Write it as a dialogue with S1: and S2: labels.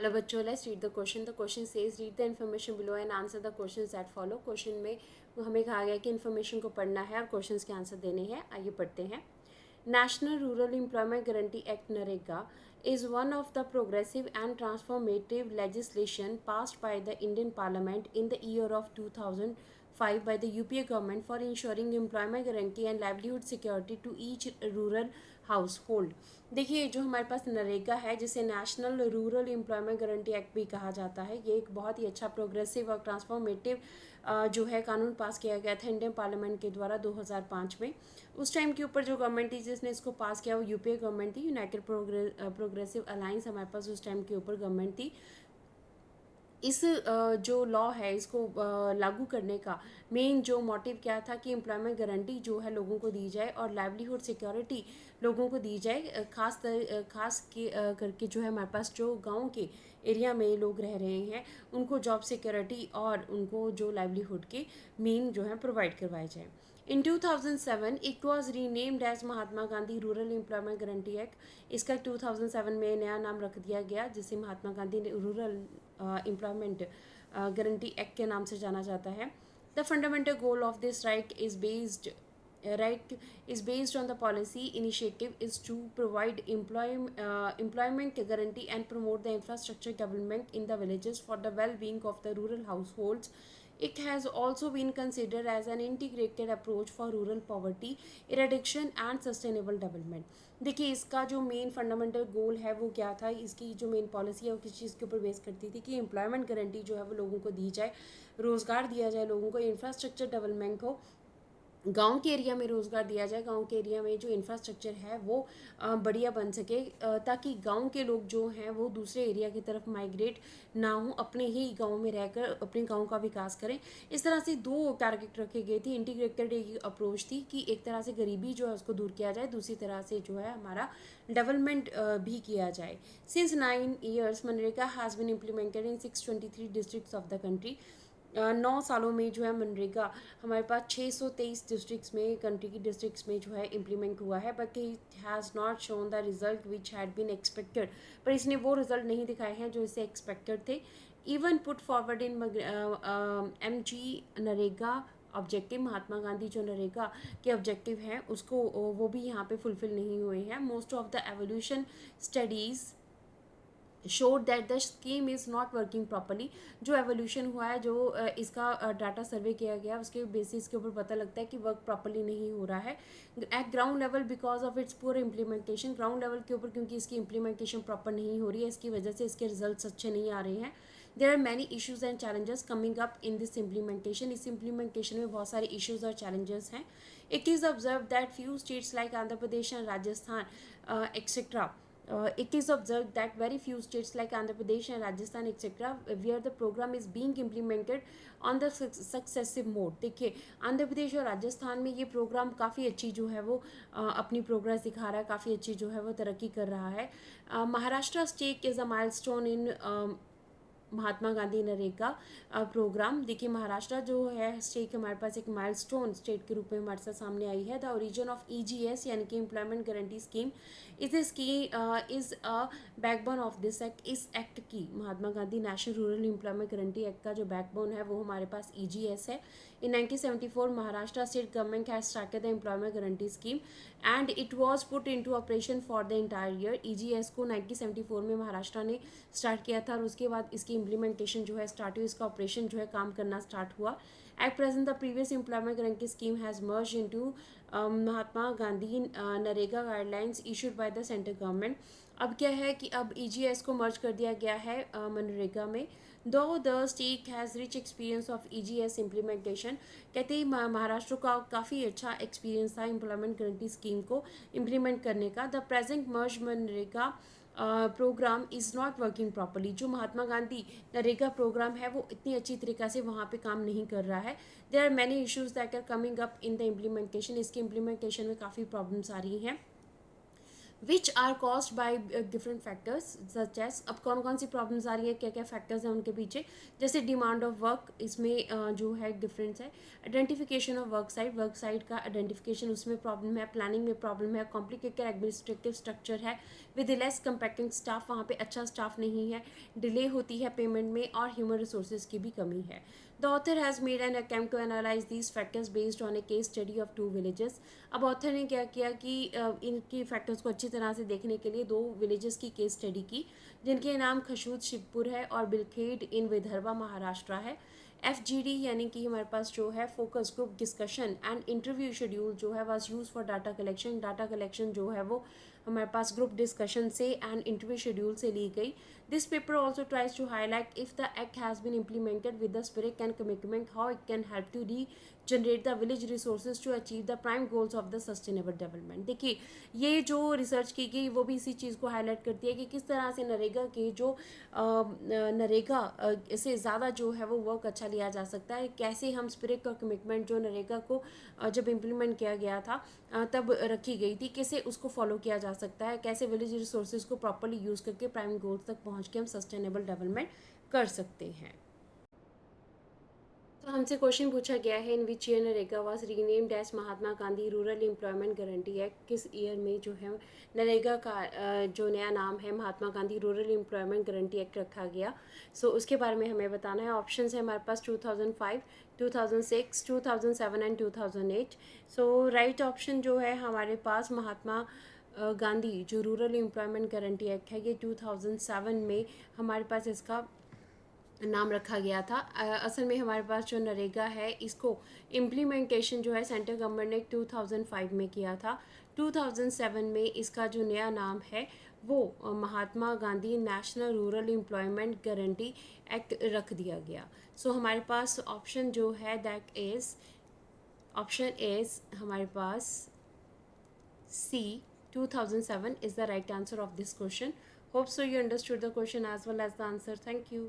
S1: Hello बच्चों, let's read the question. The question says read the information below and answer the questions that follow. Question में हमें कहा गया कि information को पढ़ना है और क्वेश्चंस के आंसर देने हैं. आइए पढ़ते हैं. National Rural Employment Guarantee Act (NREGA) is one of the progressive and transformative legislation passed by the Indian Parliament in the year of 2005 by the UPA government for ensuring employment guarantee and livelihood security to each rural household. देखिए, जो हमारे पास नरेगा है, जिसे national rural employment guarantee act भी कहा जाता है, ये एक बहुत ही अच्छा प्रोग्रेसिव और ट्रांसफॉर्मेटिव जो है कानून पास किया गया था इंडियन पार्लियामेंट के द्वारा 2005 में. उस टाइम के ऊपर जो गवर्नमेंट थी जिसने इसको पास किया वो यूपीए गवर्नमेंट थी. यूनाइटेड प्रोग्रेसिव अलायंस हमारे पास उस टाइम के ऊपर गवर्नमेंट थी. इस जो लॉ है इसको लागू करने का मेन जो मोटिव क्या था कि एम्प्लॉयमेंट गारंटी जो है लोगों को दी जाए और लाइवलीहुड सिक्योरिटी लोगों को दी जाए. खास करके जो है हमारे पास जो गांव के एरिया में लोग रह रहे हैं उनको जॉब सिक्योरिटी और उनको जो लाइवलीहुड के मेन जो है प्रोवाइड करवाए जाए. In 2007, it was renamed as Mahatma Gandhi rural employment guarantee act. इसका 2007 में नया नाम रख दिया गया जिसे Mahatma Gandhi rural employment guarantee act के नाम से जाना जाता है. The fundamental goal of this right is based on the policy initiative is to provide employment guarantee and promote the infrastructure development in the villages for the well-being of the rural households. It has also been considered as an integrated approach for rural poverty eradication and sustainable development. देखिए, इसका जो main fundamental गोल है वो क्या था, इसकी जो main policy है वो किस चीज़ के ऊपर बेस करती थी कि एम्प्लॉयमेंट गारंटी जो है वो लोगों को दी जाए, रोज़गार दिया जाए लोगों को, इंफ्रास्ट्रक्चर डेवलपमेंट हो, गांव के एरिया में रोज़गार दिया जाए, गांव के एरिया में जो इंफ्रास्ट्रक्चर है वो बढ़िया बन सके ताकि गांव के लोग जो हैं वो दूसरे एरिया की तरफ माइग्रेट ना हो, अपने ही गांव में रहकर अपने गांव का विकास करें. इस तरह से दो टारगेट रखे गए थे. इंटीग्रेटेड एक अप्रोच थी कि एक तरह से गरीबी जो है उसको दूर किया जाए, दूसरी तरह से जो है हमारा डेवलपमेंट भी किया जाए. Since 9 years MNREGA has been implemented in 623 districts of the country. 9 सालों में जो है मनरेगा हमारे पास 623 डिस्ट्रिक्ट्स में, कंट्री की डिस्ट्रिक्ट्स में जो है इम्प्लीमेंट हुआ है. But it has not shown the result which had been expected. पर इसने वो रिजल्ट नहीं दिखाए हैं जो इससे एक्सपेक्टेड थे. Even put forward in MG NREGA objective, Mahatma Gandhi जो नरेगा के ऑब्जेक्टिव हैं उसको वो भी यहाँ पे फुलफिल नहीं हुए हैं. Most of the evolution studies showed that the scheme is not working properly. जो एवोल्यूशन हुआ है, जो इसका डाटा सर्वे किया गया उसके बेसिस के ऊपर पता लगता है कि वर्क प्रॉपरली नहीं हो रहा है eight ground level because of its पूर इम्प्लीमेंटेशन. ग्राउंड लेवल के ऊपर क्योंकि इसकी इम्प्लीमेंटेशन प्रॉपर नहीं हो रही है, इसकी वजह से इसके रिजल्ट अच्छे नहीं आ रहे हैं. There are many issues and challenges coming up in this implementation. इस इम्प्लीमेंटेशन में बहुत सारे इशूज़ और चैलेंजेस हैं. It is observe that few states like Andhra Pradesh and Rajasthan etcetera. It is observed that very few states like Andhra Pradesh and Rajasthan etc. where the program is being implemented on the successive mode. देखिए, आंध्र प्रदेश और राजस्थान में ये programme काफ़ी अच्छी जो है वो अपनी प्रोग्रेस दिखा रहा है, काफ़ी अच्छी जो है वो तरक्की कर रहा है. Maharashtra state is a milestone in Mahatma Gandhi NREGA programme. देखिए, महाराष्ट्र जो है स्टेट हमारे पास एक माइलस्टोन स्टेट के रूप में हमारे साथ सामने आई है. द ओरिजिन ऑफ EGS यानी कि employment guarantee scheme is a backbone of this act. इस एक्ट की Mahatma Gandhi national rural employment guarantee act का जो बैकबोन है वो हमारे पास EGS है. In 1974, Maharashtra state government has started the employment guarantee scheme and it was put into operation for the entire year. EGS को 1974 में महाराष्ट्र ने स्टार्ट किया था और उसके बाद इसकी इम्प्लीमेंटेशन जो है स्टार्ट हुई, इसका ऑपरेशन जो है काम करना स्टार्ट हुआ. At present, the previous employment guarantee scheme has merged into Mahatma Gandhi NREGA guidelines issued by the central government. अब क्या है कि अब EGS को मर्ज कर दिया गया है मनरेगा में. Though the state has rich experience of EGS implementation. कहते ही महाराष्ट्र का काफ़ी अच्छा एक्सपीरियंस था एम्प्लॉयमेंट गारंटी स्कीम को इम्प्लीमेंट करने का. The present merge MNREGA programme is not working properly. जो महात्मा गांधी नरेगा प्रोग्राम है वो इतनी अच्छी तरीक़ा से वहाँ पे काम नहीं कर रहा है. There are many issues that are coming up in the implementation. इसकी इम्प्लीमेंटेशन में काफ़ी प्रॉब्लम्स आ रही हैं which are caused by different factors such as. अब कौन कौन सी प्रॉब्लम्स आ रही है, क्या क्या फैक्टर्स हैं उनके पीछे. जैसे डिमांड ऑफ वर्क, इसमें जो है डिफरेंस है. आइडेंटिफिकेशन ऑफ वर्क साइट का आइडेंटिफिकेशन उसमें प्रॉब्लम है. प्लानिंग में प्रॉब्लम है. कॉम्प्लिकेटेड एडमिनिस्ट्रेटिव स्ट्रक्चर है. विद लेस कम्पैक्टिंग स्टाफ, वहाँ पे अच्छा स्टाफ नहीं है, डिले होती है पेमेंट में और ह्यूमन रिसोर्सेज की भी कमी है. The author has made an attempt to analyse these factors based on a case study of 2 villages. अब ऑथर ने क्या किया कि इनकी फैक्टर्स को अच्छी तरह से देखने के लिए 2 विलेजेस की केस स्टडी की, जिनके नाम खशूद शिवपुर है और बिलखेड इन विदर्भा महाराष्ट्र है. FGD यानी कि हमारे पास जो है focus group discussion and interview schedule जो है was use for data collection. Data collection जो है वो हमारे पास ग्रुप डिस्कशन से एंड इंटरव्यू शेड्यूल से ली गई. This paper also tries to highlight if the act has been implemented with the spirit and commitment how it can help to regenerate the village resources to achieve the prime goals of the sustainable development. देखिए ये जो research की गई वो भी इसी चीज़ को highlight करती है कि किस तरह से नरेगा के जो नरेगा से ज़्यादा जो है वो वर्क अच्छा लिया जा सकता है, कैसे हम स्पिरिट और कमिटमेंट जो नरेगा को जब इम्प्लीमेंट किया गया था तब रखी गई थी, कैसे उसको फॉलो किया जा सकता है, कैसे विलेज रिसोर्सेज को प्रॉपरली यूज़ करके प्राइम गोल्स तक पहुँच के हम सस्टेनेबल डेवलपमेंट कर सकते हैं. तो हमसे क्वेश्चन पूछा गया है in which year NREGA was renamed as Mahatma Gandhi rural employment guarantee act. किस ईयर में जो है नरेगा का जो नया नाम है Mahatma Gandhi rural employment guarantee act रखा गया. सो उसके बारे में हमें बताना है. ऑप्शंस है हमारे पास 2005, 2006, 2007 एंड 2008. सो राइट ऑप्शन जो है हमारे पास महात्मा गांधी जो रूरल एम्प्लॉयमेंट गारंटी एक्ट है ये 2007 में हमारे पास इसका नाम रखा गया था. असल में हमारे पास जो नरेगा है इसको इम्प्लीमेंटेशन जो है सेंट्रल गवर्नमेंट ने 2005 में किया था. 2007 में इसका जो नया नाम है वो Mahatma Gandhi national rural employment guarantee act रख दिया गया. सो हमारे पास ऑप्शन जो है दैट इज़ ऑप्शन इज़ हमारे पास C, 2007 is the right answer of this question. Hope so you understood the question as well as the answer. Thank you.